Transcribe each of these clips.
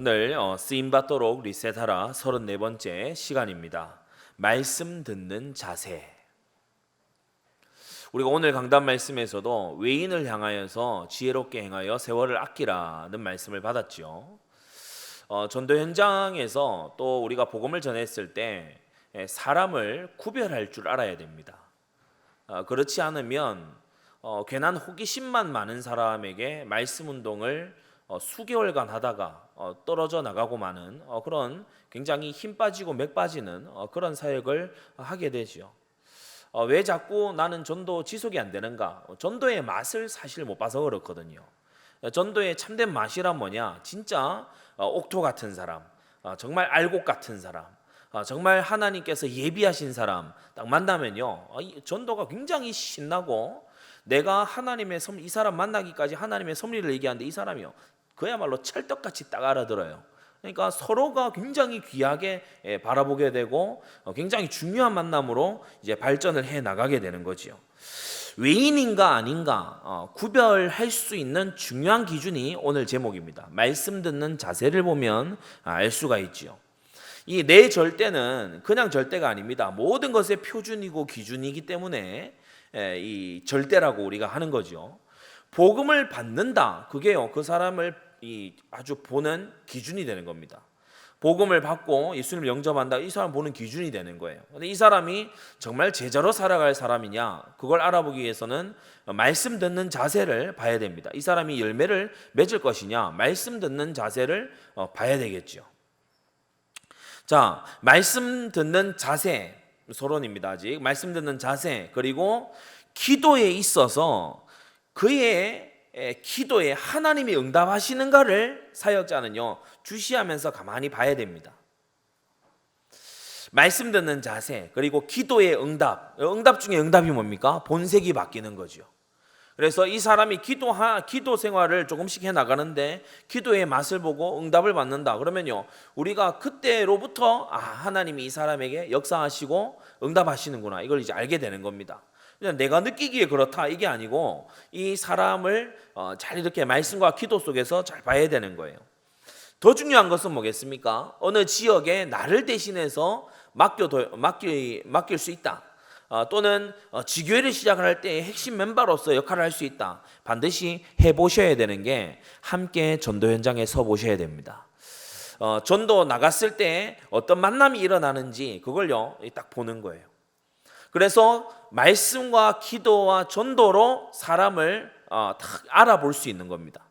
오늘 쓰임받도록 리셋하라 34번째 시간입니다. 말씀 듣는 자세. 우리가 오늘 강단 말씀에서도 외인을 향하여서 지혜롭게 행하여 세월을 아끼라는 말씀을 받았죠. 전도 현장에서 또 우리가 복음을 전했을 때 사람을 구별할 줄 알아야 됩니다. 그렇지 않으면 괜한 호기심만 많은 사람에게 말씀 운동을 수개월간 하다가 떨어져 나가고 마는 그런 굉장히 힘 빠지고 맥 빠지는 그런 사역을 하게 되죠. 왜 자꾸 나는 전도 지속이 안 되는가? 전도의 맛을 사실 못 봐서 그렇거든요. 전도의 참된 맛이란 뭐냐? 진짜 옥토 같은 사람, 정말 알곡 같은 사람, 정말 하나님께서 예비하신 사람 딱 만나면요, 전도가 굉장히 신나고 내가 하나님의 이 사람 만나기까지 하나님의 섭리를 얘기하는데 이 사람이요 그야말로 찰떡같이 딱 알아들어요. 그러니까 서로가 굉장히 귀하게 바라보게 되고 굉장히 중요한 만남으로 이제 발전을 해 나가게 되는 거지요. 외인인가 아닌가 구별할 수 있는 중요한 기준이 오늘 제목입니다. 말씀 듣는 자세를 보면 알 수가 있지요. 이 내 절대는 그냥 절대가 아닙니다. 모든 것의 표준이고 기준이기 때문에 이 절대라고 우리가 하는 거죠. 복음을 받는다. 그게요, 그 사람을 아주 보는 기준이 되는 겁니다. 복음을 받고 예수님을 영접한다. 이 사람 보는 기준이 되는 거예요. 근데 이 사람이 정말 제자로 살아갈 사람이냐? 그걸 알아보기 위해서는 말씀 듣는 자세를 봐야 됩니다. 이 사람이 열매를 맺을 것이냐? 말씀 듣는 자세를 봐야 되겠죠. 자, 말씀 듣는 자세, 서론입니다. 아직 말씀 듣는 자세, 그리고 기도에 있어서 그의 기도에 하나님이 응답하시는가를 사역자는요 주시하면서 가만히 봐야 됩니다. 말씀 듣는 자세, 그리고 기도의 응답 중에 응답이 뭡니까? 본색이 바뀌는 거죠. 그래서 이 사람이 기도 생활을 조금씩 해 나가는데 기도의 맛을 보고 응답을 받는다. 그러면요 우리가 그때로부터 하나님이 이 사람에게 역사하시고 응답하시는구나, 이걸 이제 알게 되는 겁니다. 그냥 내가 느끼기에 그렇다 이게 아니고 이 사람을 잘 이렇게 말씀과 기도 속에서 잘 봐야 되는 거예요. 더 중요한 것은 뭐겠습니까? 어느 지역에 나를 대신해서 맡길 수 있다. 또는 지교회를 시작할 때 핵심 멤버로서 역할을 할 수 있다. 반드시 해보셔야 되는 게 함께 전도 현장에 서 보셔야 됩니다. 전도 나갔을 때 어떤 만남이 일어나는지 그걸요 딱 보는 거예요. 그래서 말씀과 기도와 전도로 사람을 딱 알아볼 수 있는 겁니다.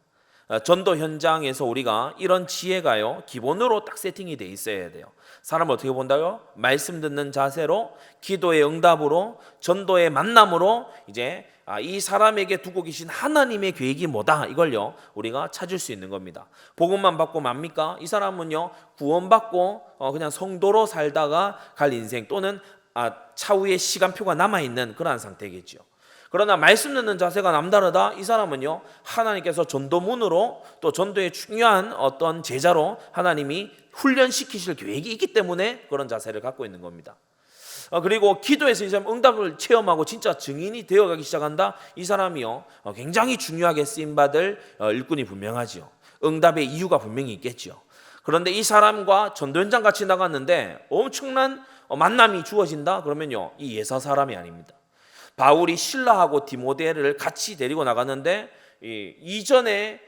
전도 현장에서 우리가 이런 지혜가요 기본으로 딱 세팅이 돼 있어야 돼요. 사람을 어떻게 본다고요? 말씀 듣는 자세로, 기도의 응답으로, 전도의 만남으로 이제 이 사람에게 두고 계신 하나님의 계획이 뭐다, 이걸요 우리가 찾을 수 있는 겁니다. 복음만 받고 맙니까? 이 사람은요 구원받고 그냥 성도로 살다가 갈 인생, 또는 차후에 시간표가 남아있는 그러한 상태겠죠. 그러나 말씀 듣는 자세가 남다르다. 이 사람은요 하나님께서 전도문으로 또 전도의 중요한 어떤 제자로 하나님이 훈련시키실 계획이 있기 때문에 그런 자세를 갖고 있는 겁니다. 그리고 기도에서 이 사람 응답을 체험하고 진짜 증인이 되어가기 시작한다. 이 사람이요 굉장히 중요하게 쓰임받을 일꾼이 분명하지요. 응답의 이유가 분명히 있겠죠. 그런데 이 사람과 전도 현장 같이 나갔는데 엄청난 만남이 주어진다. 그러면요 이 예사 사람이 아닙니다. 바울이 실라하고 디모데를 같이 데리고 나갔는데 이전에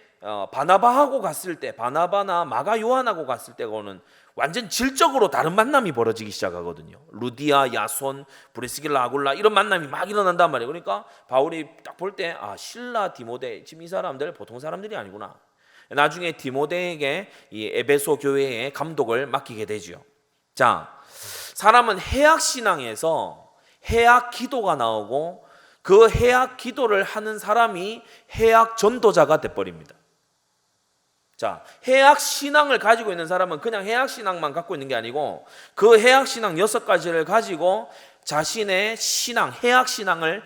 바나바하고 갔을 때, 바나바나 마가 요한하고 갔을 때고는 완전 질적으로 다른 만남이 벌어지기 시작하거든요. 루디아, 야손, 브리스길라, 아굴라 이런 만남이 막 일어난단 말이에요. 그러니까 바울이 딱 볼 때 실라, 디모데, 지금 이 사람들 보통 사람들이 아니구나. 나중에 디모데에게 이 에베소 교회의 감독을 맡기게 되죠. 자, 사람은 해악 신앙에서 해악 기도가 나오고 그 해악 기도를 하는 사람이 해악 전도자가 돼버립니다. 자, 해악 신앙을 가지고 있는 사람은 그냥 해악 신앙만 갖고 있는 게 아니고 그 해악 신앙 6가지를 가지고 자신의 신앙, 해악 신앙을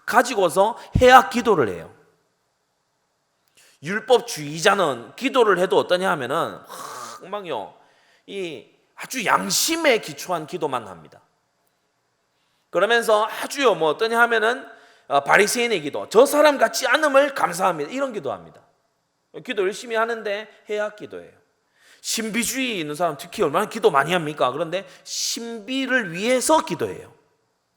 가지고서 해악 기도를 해요. 율법주의자는 기도를 해도 어떠냐 하면은 막요 이 아주 양심에 기초한 기도만 합니다. 그러면서 아주요 어떠냐 하면은 바리새인의 기도, 저 사람 같지 않음을 감사합니다, 이런 기도합니다. 기도 열심히 하는데 해악 기도예요. 신비주의 있는 사람 특히 얼마나 기도 많이 합니까? 그런데 신비를 위해서 기도해요.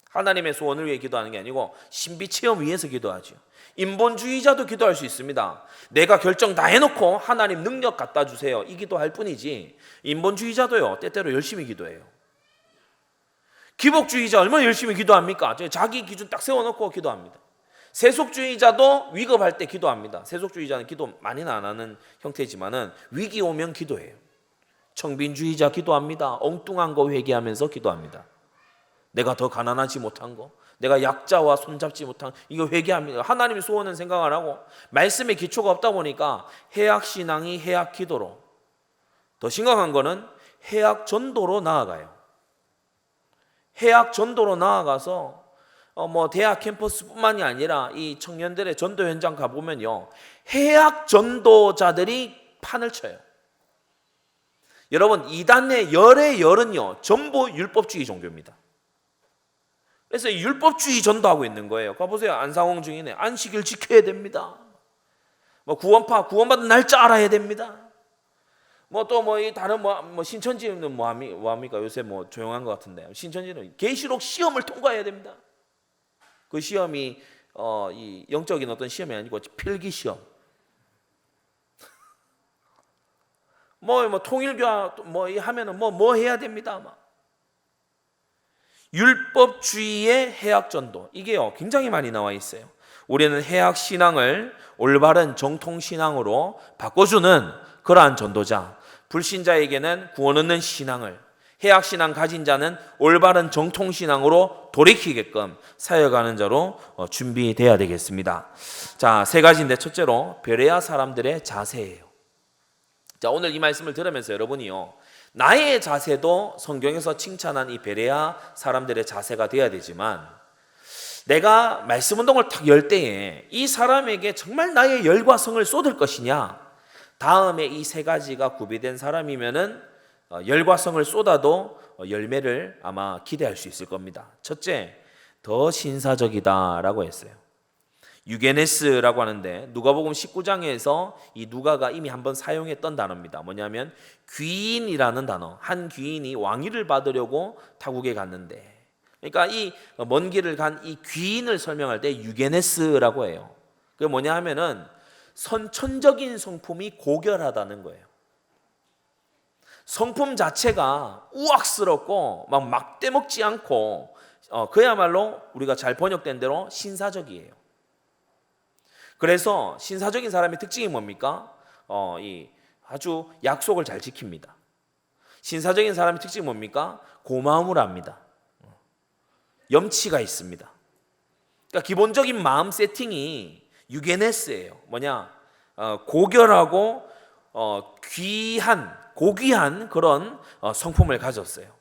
하나님의 소원을 위해 기도하는 게 아니고 신비 체험 위해서 기도하죠. 인본주의자도 기도할 수 있습니다. 내가 결정 다 해놓고 하나님 능력 갖다 주세요, 이 기도할 뿐이지, 인본주의자도요 때때로 열심히 기도해요. 기복주의자 얼마나 열심히 기도합니까? 자기 기준 딱 세워놓고 기도합니다. 세속주의자도 위급할 때 기도합니다. 세속주의자는 기도 많이는 안 하는 형태지만은 위기 오면 기도해요. 청빈주의자 기도합니다. 엉뚱한 거 회개하면서 기도합니다. 내가 더 가난하지 못한 거, 내가 약자와 손잡지 못한 이거 회개합니다. 하나님의 소원은 생각 안 하고 말씀에 기초가 없다 보니까 해악신앙이 해악기도로, 더 심각한 거는 해악전도로 나아가요. 해악전도로 나아가서 대학 캠퍼스뿐만이 아니라 이 청년들의 전도 현장 가보면요, 해악 전도자들이 판을 쳐요. 여러분, 이단의 열의 열은요 전부 율법주의 종교입니다. 그래서 율법주의 전도하고 있는 거예요. 가보세요. 안상홍 중이네. 안식일 지켜야 됩니다. 구원받은 날짜 알아야 됩니다. 이 다른 신천지는 뭐합니까? 요새 조용한 것 같은데, 신천지는 계시록 시험을 통과해야 됩니다. 그 시험이 이 영적인 어떤 시험이 아니고 필기 시험. 통일교화 하면은 뭐 해야 됩니다. 율법주의의 해악전도, 이게요 굉장히 많이 나와 있어요. 우리는 해악신앙을 올바른 정통신앙으로 바꿔주는 그러한 전도자, 불신자에게는 구원 얻는 신앙을, 해악신앙 가진 자는 올바른 정통신앙으로 돌이키게끔 사역하는 자로 준비돼야 되겠습니다. 자, 세 가지인데, 첫째로 베레아 사람들의 자세예요. 자, 오늘 이 말씀을 들으면서 여러분이요, 나의 자세도 성경에서 칭찬한 이 베레아 사람들의 자세가 되어야 되지만, 내가 말씀 운동을 탁 열 때에 이 사람에게 정말 나의 열과 성을 쏟을 것이냐, 다음에 이 세 가지가 구비된 사람이면은 열과 성을 쏟아도 열매를 아마 기대할 수 있을 겁니다. 첫째, 더 신사적이다라고 했어요. 유게네스라고 하는데, 누가복음 19장에서 이 누가가 이미 한번 사용했던 단어입니다. 뭐냐면 귀인이라는 단어. 한 귀인이 왕위를 받으려고 타국에 갔는데, 그러니까 이 먼 길을 간 이 귀인을 설명할 때 유게네스라고 해요. 그게 뭐냐 하면은 선천적인 성품이 고결하다는 거예요. 성품 자체가 우악스럽고 막 떼먹지 않고 그야말로 우리가 잘 번역된 대로 신사적이에요. 그래서 신사적인 사람의 특징이 뭡니까? 아주 약속을 잘 지킵니다. 신사적인 사람의 특징이 뭡니까? 고마움을 합니다. 염치가 있습니다. 그러니까 기본적인 마음 세팅이 유게네스예요. 뭐냐? 고결하고 고귀한 그런 성품을 가졌어요.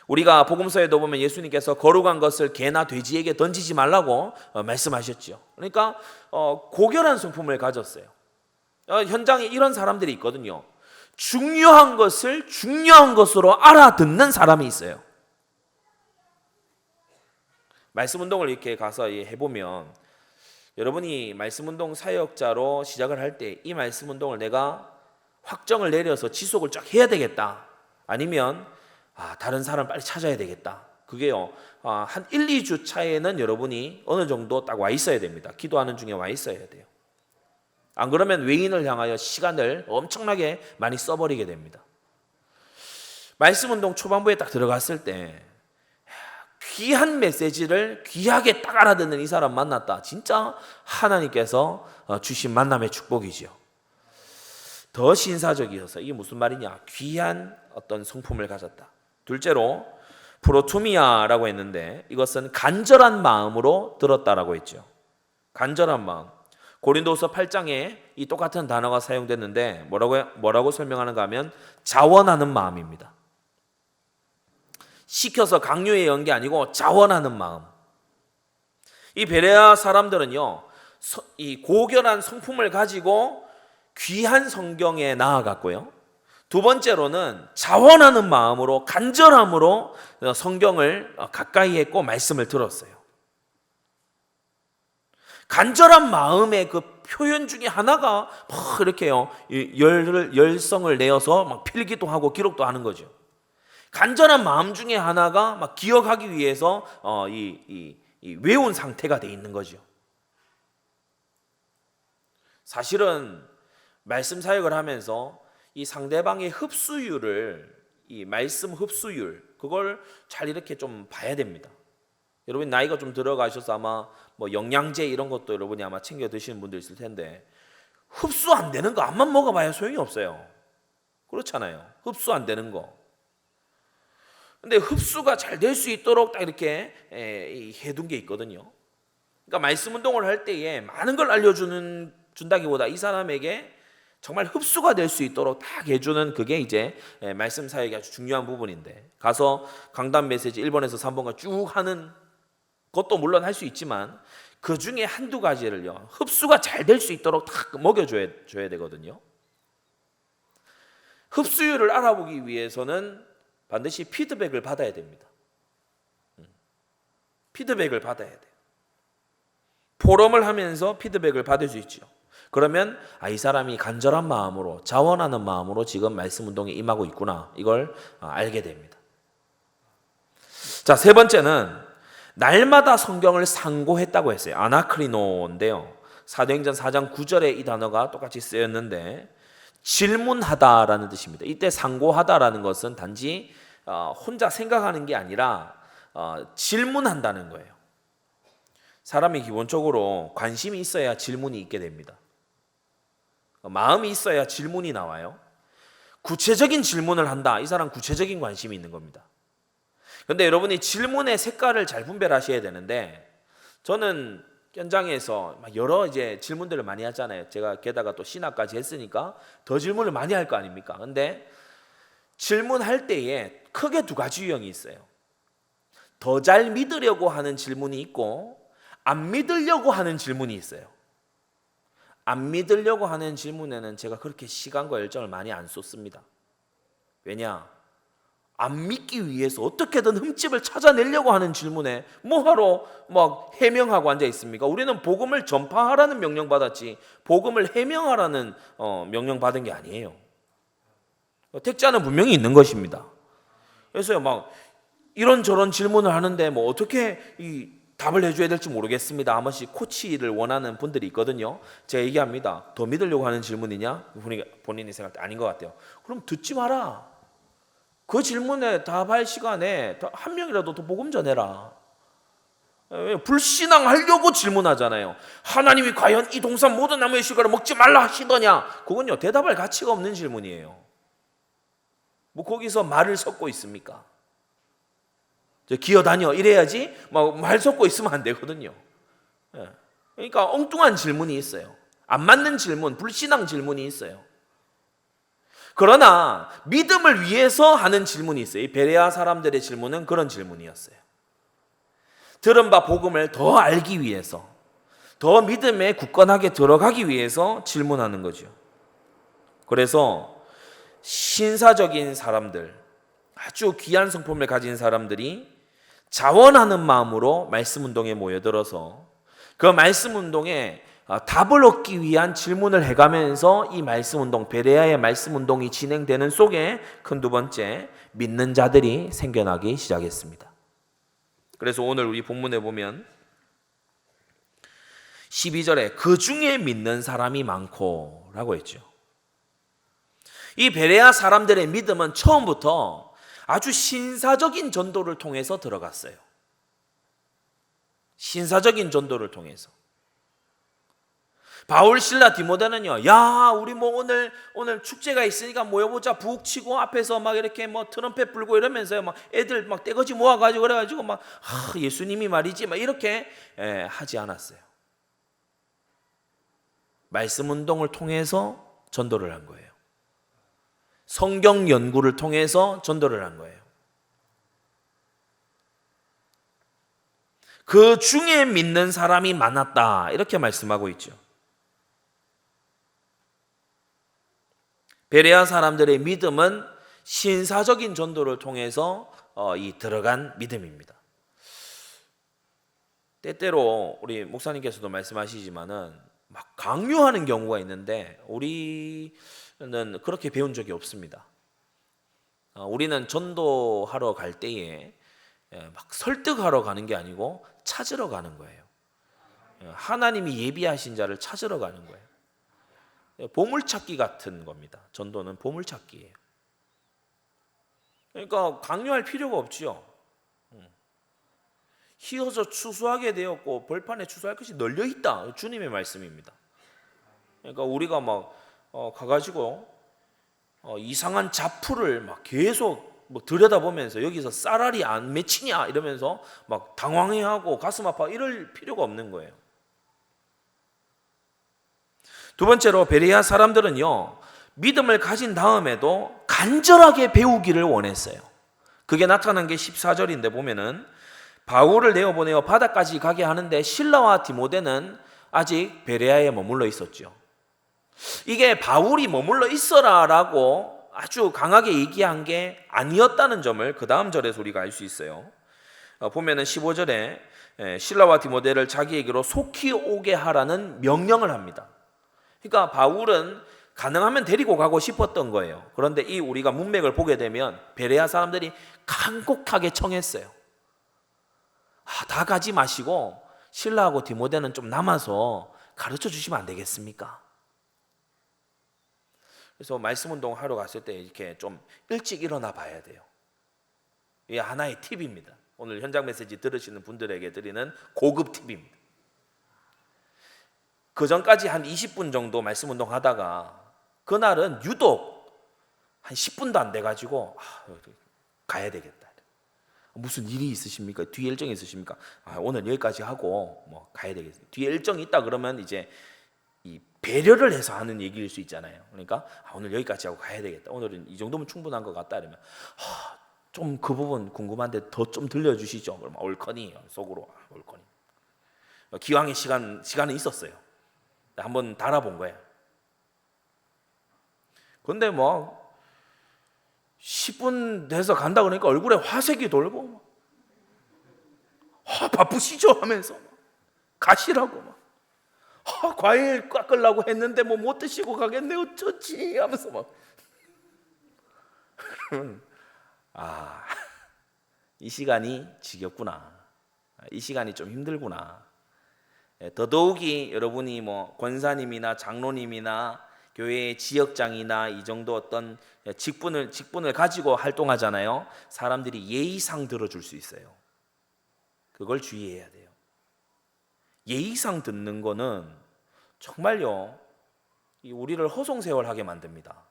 우리가 복음서에도 보면 예수님께서 거룩한 것을 개나 돼지에게 던지지 말라고 말씀하셨죠. 그러니까 고결한 성품을 가졌어요. 현장에 이런 사람들이 있거든요. 중요한 것을 중요한 것으로 알아듣는 사람이 있어요. 말씀 운동을 이렇게 가서 해보면, 여러분이 말씀 운동 사역자로 시작을 할 때 이 말씀 운동을 내가 확정을 내려서 지속을 쫙 해야 되겠다, 아니면 다른 사람 빨리 찾아야 되겠다, 그게요 한 1, 2주 차에는 여러분이 어느 정도 딱 와 있어야 됩니다. 기도하는 중에 와 있어야 돼요. 안 그러면 외인을 향하여 시간을 엄청나게 많이 써버리게 됩니다. 말씀 운동 초반부에 딱 들어갔을 때 귀한 메시지를 귀하게 딱 알아듣는 이 사람 만났다, 진짜 하나님께서 주신 만남의 축복이죠. 더 신사적이어서, 이게 무슨 말이냐, 귀한 어떤 성품을 가졌다. 둘째로 프로투미아라고 했는데, 이것은 간절한 마음으로 들었다라고 했죠. 간절한 마음. 고린도서 8장에 이 똑같은 단어가 사용됐는데 뭐라고 설명하는가 하면 자원하는 마음입니다. 시켜서 강요해 연 게 아니고 자원하는 마음. 이 베레아 사람들은요, 이 고결한 성품을 가지고 귀한 성경에 나아갔고요, 두 번째로는 자원하는 마음으로, 간절함으로 성경을 가까이 했고 말씀을 들었어요. 간절한 마음의 그 표현 중에 하나가 막 이렇게요, 열성을 내어서 막 필기도 하고 기록도 하는 거죠. 간절한 마음 중에 하나가 막 기억하기 위해서 외운 상태가 돼 있는 거죠. 사실은 말씀 사역을 하면서 이 상대방의 흡수율을, 이 말씀 흡수율, 그걸 잘 이렇게 좀 봐야 됩니다. 여러분 나이가 좀 들어가셔서 아마 뭐 영양제 이런 것도 여러분이 아마 챙겨 드시는 분들 있을 텐데, 흡수 안 되는 거 암만 먹어봐야 소용이 없어요. 그렇잖아요. 흡수 안 되는 거. 근데 흡수가 잘 될 수 있도록 딱 이렇게 해둔 게 있거든요. 그러니까 말씀 운동을 할 때에 많은 걸 준다기보다 이 사람에게 정말 흡수가 될 수 있도록 딱 해주는, 그게 이제 말씀 사역이 아주 중요한 부분인데, 가서 강단 메시지 1번에서 3번까지 쭉 하는 것도 물론 할 수 있지만 그 중에 한두 가지를요, 흡수가 잘 될 수 있도록 딱 먹여줘야 되거든요. 흡수율을 알아보기 위해서는 반드시 피드백을 받아야 됩니다. 피드백을 받아야 돼요. 포럼을 하면서 피드백을 받을 수 있죠. 그러면 이 사람이 간절한 마음으로, 자원하는 마음으로 지금 말씀 운동에 임하고 있구나, 이걸 알게 됩니다. 자, 세 번째는 날마다 성경을 상고했다고 했어요. 아나크리노인데요, 사도행전 4장 9절에 이 단어가 똑같이 쓰였는데 질문하다라는 뜻입니다. 이때 상고하다라는 것은 단지 혼자 생각하는 게 아니라 질문한다는 거예요. 사람이 기본적으로 관심이 있어야 질문이 있게 됩니다. 마음이 있어야 질문이 나와요. 구체적인 질문을 한다, 이 사람 구체적인 관심이 있는 겁니다. 그런데 여러분이 질문의 색깔을 잘 분별하셔야 되는데, 저는 현장에서 여러 이제 질문들을 많이 하잖아요. 제가 게다가 또 신학까지 했으니까 더 질문을 많이 할 거 아닙니까? 근데 질문할 때에 크게 두 가지 유형이 있어요. 더 잘 믿으려고 하는 질문이 있고, 안 믿으려고 하는 질문이 있어요. 안 믿으려고 하는 질문에는 제가 그렇게 시간과 열정을 많이 안 쏟습니다. 왜냐? 안 믿기 위해서 어떻게든 흠집을 찾아내려고 하는 질문에 뭐하러 막 해명하고 앉아 있습니까? 우리는 복음을 전파하라는 명령 받았지 복음을 해명하라는 명령 받은 게 아니에요. 택자는 분명히 있는 것입니다. 그래서 막 이런저런 질문을 하는데 뭐 어떻게 이 답을 해줘야 될지 모르겠습니다. 한 번씩 코치를 원하는 분들이 있거든요. 제가 얘기합니다. 더 믿으려고 하는 질문이냐? 본인이 생각할 때 아닌 것 같아요. 그럼 듣지 마라. 그 질문에 답할 시간에 한 명이라도 더 복음 전해라. 불신앙하려고 질문하잖아요. 하나님이 과연 이 동산 모든 나무의 실과를 먹지 말라 하시더냐? 그건요, 대답할 가치가 없는 질문이에요. 뭐 거기서 말을 섞고 있습니까? 기어다녀 이래야지 막 말 섞고 있으면 안 되거든요. 그러니까 엉뚱한 질문이 있어요. 안 맞는 질문, 불신앙 질문이 있어요. 그러나 믿음을 위해서 하는 질문이 있어요. 이 베레아 사람들의 질문은 그런 질문이었어요. 들은 바 복음을 더 알기 위해서, 더 믿음에 굳건하게 들어가기 위해서 질문하는 거죠. 그래서 신사적인 사람들, 아주 귀한 성품을 가진 사람들이 자원하는 마음으로 말씀 운동에 모여들어서 그 말씀 운동에 답을 얻기 위한 질문을 해가면서 이 말씀 운동, 베레아의 말씀 운동이 진행되는 속에 큰 두 번째, 믿는 자들이 생겨나기 시작했습니다. 그래서 오늘 우리 본문에 보면 12절에 그 중에 믿는 사람이 많고 라고 했죠. 이 베레아 사람들의 믿음은 처음부터 아주 신사적인 전도를 통해서 들어갔어요. 신사적인 전도를 통해서. 바울, 실라, 디모데는요, 야, 우리 뭐 오늘 축제가 있으니까 모여보자, 부욱 치고 앞에서 막 이렇게 뭐 트럼펫 불고 이러면서요, 막 애들 막 떼거지 모아가지고 그래가지고 막 예수님이 말이지, 막 이렇게 하지 않았어요. 말씀 운동을 통해서 전도를 한 거예요. 성경 연구를 통해서 전도를 한 거예요. 그 중에 믿는 사람이 많았다, 이렇게 말씀하고 있죠. 베레아 사람들의 믿음은 신사적인 전도를 통해서 들어간 믿음입니다. 때때로 우리 목사님께서도 말씀하시지만은 막 강요하는 경우가 있는데 우리는 그렇게 배운 적이 없습니다. 우리는 전도하러 갈 때에 막 설득하러 가는 게 아니고 찾으러 가는 거예요. 하나님이 예비하신 자를 찾으러 가는 거예요. 보물찾기 같은 겁니다. 전도는 보물찾기예요. 그러니까 강요할 필요가 없지요. 휘어져 추수하게 되었고 벌판에 추수할 것이 널려 있다. 주님의 말씀입니다. 그러니까 우리가 막 가가지고 이상한 잡풀을 막 계속 뭐 들여다보면서 여기서 쌀알이 안 맺히냐 이러면서 막 당황해하고 가슴 아파 이럴 필요가 없는 거예요. 두 번째로 베레아 사람들은요, 믿음을 가진 다음에도 간절하게 배우기를 원했어요. 그게 나타난 게 14절인데 보면은 바울을 내어보내어 바다까지 가게 하는데 실라와 디모데는 아직 베레아에 머물러 있었죠. 이게 바울이 머물러 있어라라고 아주 강하게 얘기한 게 아니었다는 점을 그 다음 절에서 우리가 알 수 있어요. 보면은 15절에 실라와 디모데를 자기에게로 속히 오게 하라는 명령을 합니다. 그러니까 바울은 가능하면 데리고 가고 싶었던 거예요. 그런데 이 우리가 문맥을 보게 되면 베레아 사람들이 간곡하게 청했어요. 다 가지 마시고 실라하고 디모데는 좀 남아서 가르쳐 주시면 안 되겠습니까? 그래서 말씀 운동 하러 갔을 때 이렇게 좀 일찍 일어나 봐야 돼요. 이게 하나의 팁입니다. 오늘 현장 메시지 들으시는 분들에게 드리는 고급 팁입니다. 그 전까지 한 20분 정도 말씀 운동 하다가 그날은 유독 한 10분도 안 돼가지고 가야 되겠다. 무슨 일이 있으십니까? 뒤에 일정이 있으십니까? 오늘 여기까지 하고 뭐 가야 되겠어요. 뒤에 일정이 있다 그러면 이제 이 배려를 해서 하는 얘기일 수 있잖아요. 그러니까 오늘 여기까지 하고 가야 되겠다. 오늘은 이 정도면 충분한 것 같다 이러면 좀 그 부분 궁금한데 더 좀 들려주시죠. 그러면 옳거니 속으로 옳거니. 기왕의 시간은 있었어요. 한번 달아본 거예요. 근데 뭐 10분 돼서 간다 그러니까 얼굴에 화색이 돌고 바쁘시죠 하면서 가시라고 막 과일 깎으려고 했는데 뭐 못 드시고 가겠네 어쩌지 하면서 막 이 시간이 지겹구나. 이 시간이 좀 힘들구나. 더더욱이 여러분이 뭐 권사님이나 장로님이나 교회의 지역장이나 이 정도 어떤 직분을 가지고 활동하잖아요. 사람들이 예의상 들어줄 수 있어요. 그걸 주의해야 돼요. 예의상 듣는 거는 정말요 우리를 허송세월하게 만듭니다.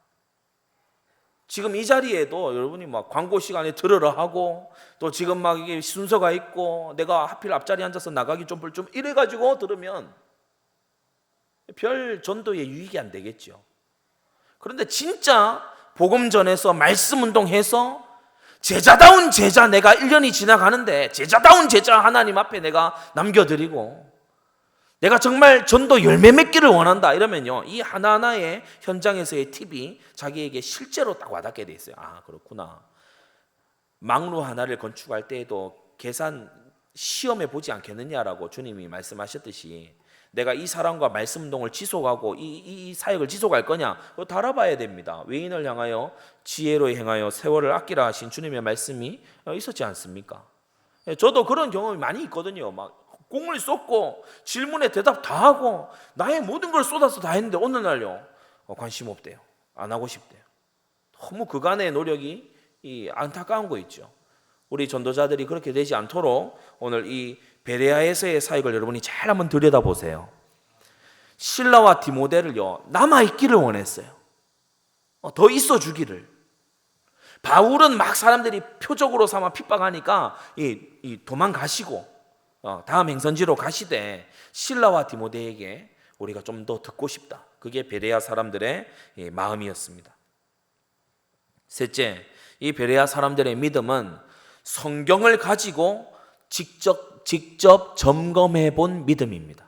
지금 이 자리에도 여러분이 막 광고 시간에 들으러 하고 또 지금 막 이게 순서가 있고 내가 하필 앞자리에 앉아서 나가기 좀 이래가지고 들으면 별 전도에 유익이 안 되겠죠. 그런데 진짜 복음 전해서 말씀 운동해서 제자다운 제자 내가 1년이 지나가는데 제자다운 제자 하나님 앞에 내가 남겨드리고 내가 정말 전도 열매 맺기를 원한다 이러면요 이 하나하나의 현장에서의 팁이 자기에게 실제로 딱 와닿게 돼 있어요. 그렇구나. 망루 하나를 건축할 때에도 계산 시험해 보지 않겠느냐라고 주님이 말씀하셨듯이 내가 이 사람과 말씀 운동을 지속하고 이 사역을 지속할 거냐 그거 달아봐야 됩니다. 외인을 향하여 지혜로 행하여 세월을 아끼라 하신 주님의 말씀이 있었지 않습니까? 저도 그런 경험이 많이 있거든요. 막 공을 쏟고 질문에 대답 다 하고 나의 모든 걸 쏟아서 다 했는데 어느 날요 관심 없대요. 안 하고 싶대요. 너무 그간의 노력이 안타까운 거 있죠. 우리 전도자들이 그렇게 되지 않도록 오늘 이 베레아에서의 사역을 여러분이 잘 한번 들여다보세요. 실라와 디모데를요 남아있기를 원했어요. 더 있어 주기를. 바울은 막 사람들이 표적으로 삼아 핍박하니까 도망가시고 다음 행선지로 가시되 실라와 디모데에게 우리가 좀 더 듣고 싶다. 그게 베레아 사람들의 마음이었습니다. 셋째, 이 베레아 사람들의 믿음은 성경을 가지고 직접 점검해 본 믿음입니다.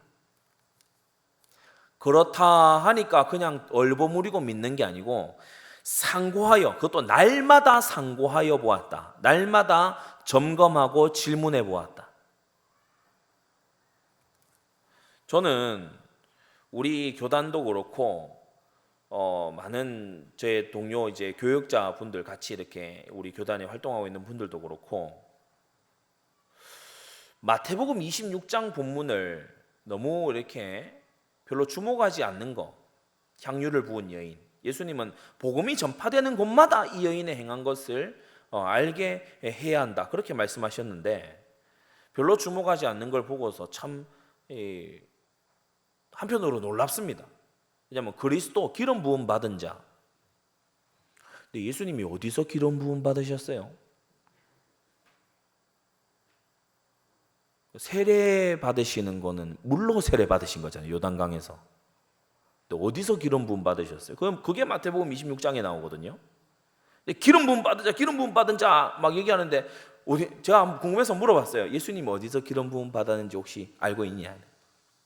그렇다 하니까 그냥 얼버무리고 믿는 게 아니고 상고하여, 그것도 날마다 상고하여 보았다. 날마다 점검하고 질문해 보았다. 저는 우리 교단도 그렇고 많은 제 동료 이제 교역자 분들 같이 이렇게 우리 교단에 활동하고 있는 분들도 그렇고 마태복음 26장 본문을 너무 이렇게 별로 주목하지 않는 거. 향유를 부은 여인. 예수님은 복음이 전파되는 곳마다 이 여인의 행한 것을 알게 해야 한다. 그렇게 말씀하셨는데 별로 주목하지 않는 걸 보고서 참 한편으로 놀랍습니다. 왜냐하면 그리스도 기름 부음 받은 자. 근데 예수님이 어디서 기름 부음 받으셨어요? 세례 받으시는 거는 물로 세례 받으신 거잖아요. 요단강에서. 근데 어디서 기름 부음 받으셨어요? 그럼 그게 마태복음 26장에 나오거든요. 근데 기름 부음 받은 자, 기름 부음 받은 자 막 얘기하는데 제가 궁금해서 물어봤어요. 예수님 어디서 기름 부음 받았는지 혹시 알고 있냐?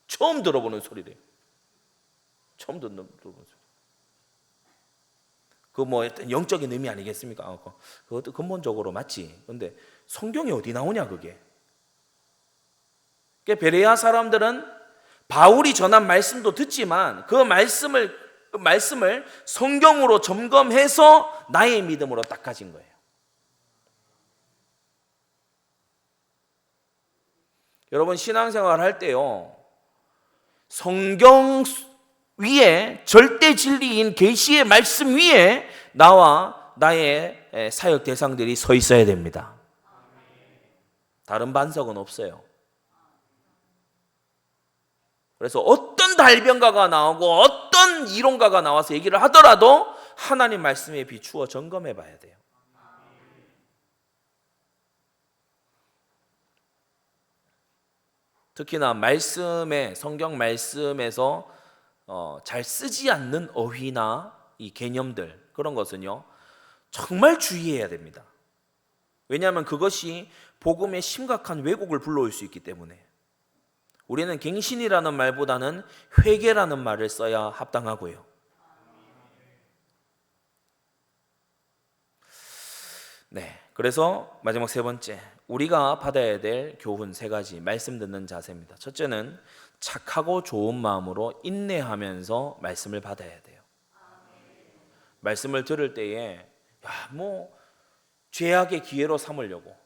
처음 들어보는 소리래요. 처음 들어보는 소리. 그 뭐 영적인 의미 아니겠습니까? 그것도 근본적으로 맞지. 근데 성경에 어디 나오냐 그게? 베레아 사람들은 바울이 전한 말씀도 듣지만 그 말씀을 성경으로 점검해서 나의 믿음으로 닦아진 거예요. 여러분 신앙생활 할 때요, 성경 위에 절대 진리인 계시의 말씀 위에 나와 나의 사역 대상들이 서 있어야 됩니다. 다른 반석은 없어요. 그래서 어떤 달변가가 나오고 어떤 이론가가 나와서 얘기를 하더라도 하나님 말씀에 비추어 점검해 봐야 돼요. 특히나 성경 말씀에서 잘 쓰지 않는 어휘나 이 개념들, 그런 것은요 정말 주의해야 됩니다. 왜냐하면 그것이 복음의 심각한 왜곡을 불러올 수 있기 때문에. 우리는 갱신이라는 말보다는 회개라는 말을 써야 합당하고요. 네, 그래서 마지막 세 번째, 우리가 받아야 될 교훈 세 가지, 말씀 듣는 자세입니다. 첫째는 착하고 좋은 마음으로 인내하면서 말씀을 받아야 돼요. 말씀을 들을 때에 죄악의 기회로 삼으려고,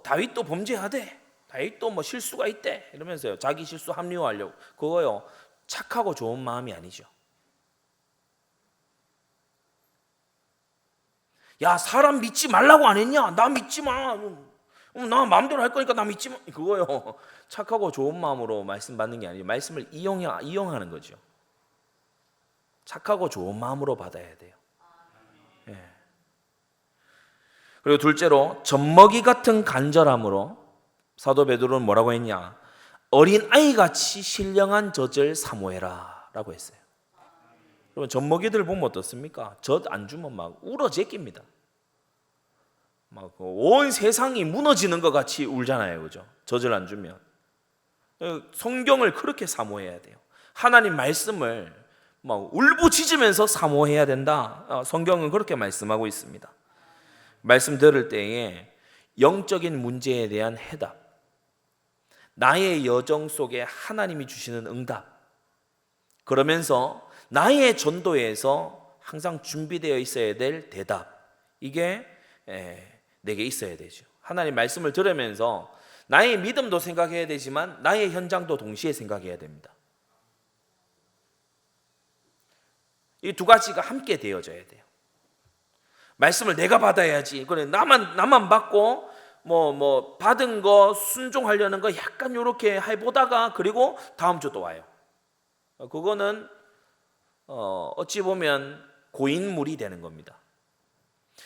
다윗도 범죄하대, 다윗도 실수가 있대 이러면서요 자기 실수 합리화하려고, 그거요 착하고 좋은 마음이 아니죠. 야, 사람 믿지 말라고 안 했냐? 나 믿지 마. 나 마음대로 할 거니까 나 믿지 마. 그거요 착하고 좋은 마음으로 말씀 받는 게 아니죠. 말씀을 이용하는 거죠. 착하고 좋은 마음으로 받아야 돼요. 예. 그리고 둘째로 젖먹이 같은 간절함으로, 사도 베드로는 뭐라고 했냐? 어린 아이같이 신령한 젖을 사모해라 라고 했어요. 여러분 젖먹이들 보면 어떻습니까? 젖 안 주면 막 울어 제낍니다. 막 온 세상이 무너지는 것 같이 울잖아요, 그죠? 젖을 안 주면. 성경을 그렇게 사모해야 돼요. 하나님 말씀을 막 울부짖으면서 사모해야 된다. 성경은 그렇게 말씀하고 있습니다. 말씀 들을 때에 영적인 문제에 대한 해답, 나의 여정 속에 하나님이 주시는 응답, 그러면서 나의 전도에서 항상 준비되어 있어야 될 대답, 이게 내게 있어야 되죠. 하나님 말씀을 들으면서 나의 믿음도 생각해야 되지만 나의 현장도 동시에 생각해야 됩니다. 이 두 가지가 함께 되어져야 돼요. 말씀을 내가 받아야지, 그래 나만 받고 받은 거 순종하려는 거 약간 이렇게 해보다가 그리고 다음 주 또 와요. 그거는 어찌 보면 고인물이 되는 겁니다.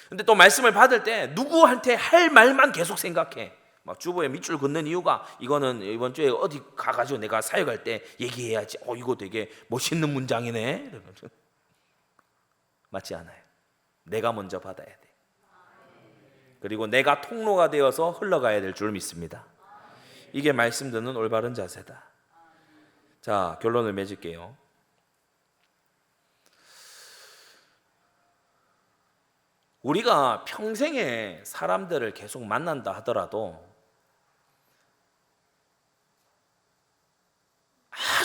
근데 또 말씀을 받을 때 누구한테 할 말만 계속 생각해. 막 주보에 밑줄 긋는 이유가, 이거는 이번 주에 어디 가가지고 내가 사역할 때 얘기해야지. 이거 되게 멋있는 문장이네. 맞지 않아요. 내가 먼저 받아야 돼. 그리고 내가 통로가 되어서 흘러가야 될 줄 믿습니다. 이게 말씀 듣는 올바른 자세다. 자, 결론을 맺을게요. 우리가 평생에 사람들을 계속 만난다 하더라도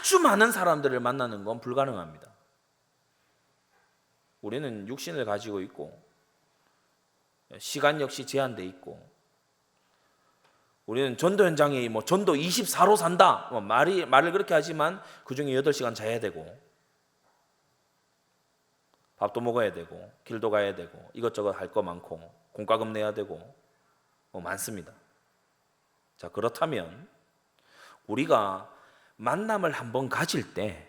아주 많은 사람들을 만나는 건 불가능합니다. 우리는 육신을 가지고 있고 시간 역시 제한돼 있고 우리는 전도 현장에 전도 24로 산다 말을 그렇게 하지만 그중에 8시간 자야 되고 밥도 먹어야 되고 길도 가야 되고 이것저것 할 거 많고 공과금 내야 되고 많습니다. 자, 그렇다면 우리가 만남을 한번 가질 때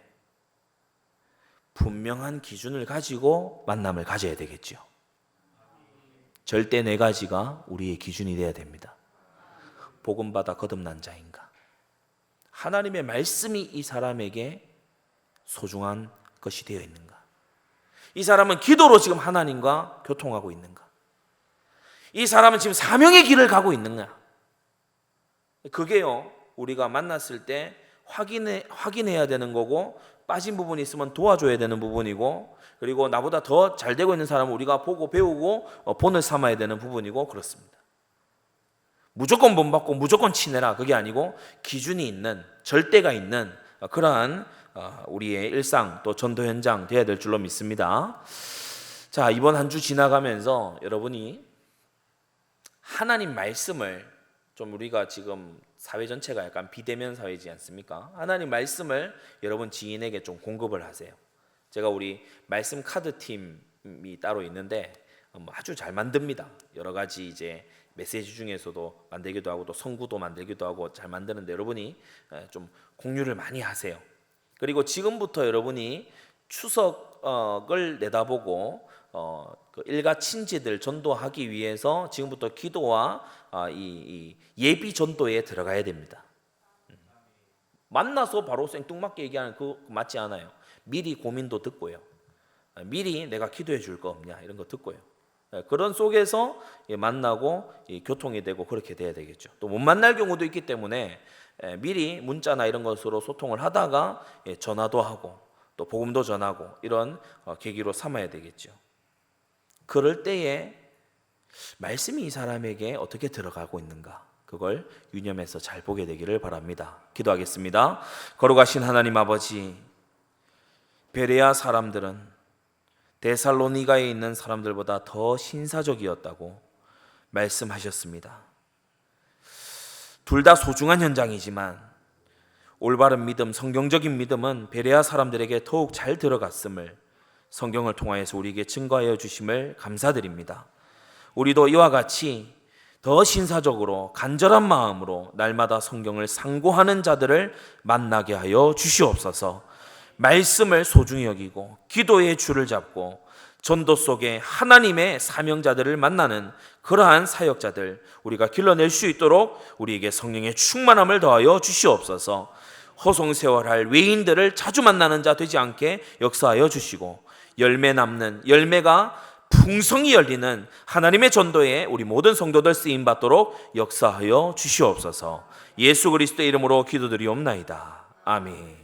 분명한 기준을 가지고 만남을 가져야 되겠죠. 절대 4가지가 우리의 기준이 되어야 됩니다. 복음받아 거듭난 자인가? 하나님의 말씀이 이 사람에게 소중한 것이 되어 있는가? 이 사람은 기도로 지금 하나님과 교통하고 있는가? 이 사람은 지금 사명의 길을 가고 있는가? 그게요, 우리가 만났을 때 확인해야 되는 거고, 빠진 부분이 있으면 도와줘야 되는 부분이고, 그리고 나보다 더 잘 되고 있는 사람을 우리가 보고 배우고 본을 삼아야 되는 부분이고 그렇습니다. 무조건 본받고 무조건 친해라, 그게 아니고 기준이 있는, 절대가 있는 그러한 우리의 일상 또 전도 현장 되어야 될 줄로 믿습니다. 자, 이번 한 주 지나가면서 여러분이 하나님 말씀을 좀, 우리가 지금 사회 전체가 약간 비대면 사회지 않습니까? 하나님 말씀을 여러분 지인에게 좀 공급을 하세요. 제가 우리 말씀 카드 팀이 따로 있는데 아주 잘 만듭니다. 여러 가지 이제 메시지 중에서도 만들기도 하고 또 성구도 만들기도 하고 잘 만드는데 여러분이 좀 공유를 많이 하세요. 그리고 지금부터 여러분이 추석을 내다보고 그 일가 친지들 전도하기 위해서 지금부터 기도와 이 예비 전도에 들어가야 됩니다. 만나서 바로 생뚱맞게 얘기하는 그거 맞지 않아요. 미리 고민도 듣고요. 미리 내가 기도해 줄 거 없냐 이런 거 듣고요. 그런 속에서 만나고 교통이 되고 그렇게 돼야 되겠죠. 또 못 만날 경우도 있기 때문에 미리 문자나 이런 것으로 소통을 하다가 전화도 하고 또 복음도 전하고 이런 계기로 삼아야 되겠죠. 그럴 때에 말씀이 이 사람에게 어떻게 들어가고 있는가, 그걸 유념해서 잘 보게 되기를 바랍니다. 기도하겠습니다. 거룩하신 하나님 아버지, 베레아 사람들은 데살로니가에 있는 사람들보다 더 신사적이었다고 말씀하셨습니다. 둘 다 소중한 현장이지만 올바른 믿음, 성경적인 믿음은 베레아 사람들에게 더욱 잘 들어갔음을 성경을 통하여서 우리에게 증거하여 주심을 감사드립니다. 우리도 이와 같이 더 신사적으로 간절한 마음으로 날마다 성경을 상고하는 자들을 만나게 하여 주시옵소서. 말씀을 소중히 여기고 기도의 줄을 잡고 전도 속에 하나님의 사명자들을 만나는 그러한 사역자들 우리가 길러낼 수 있도록 우리에게 성령의 충만함을 더하여 주시옵소서. 허송세월할 외인들을 자주 만나는 자 되지 않게 역사하여 주시고 열매 남는, 열매가 풍성히 열리는 하나님의 전도에 우리 모든 성도들 쓰임받도록 역사하여 주시옵소서. 예수 그리스도의 이름으로 기도드리옵나이다. 아멘.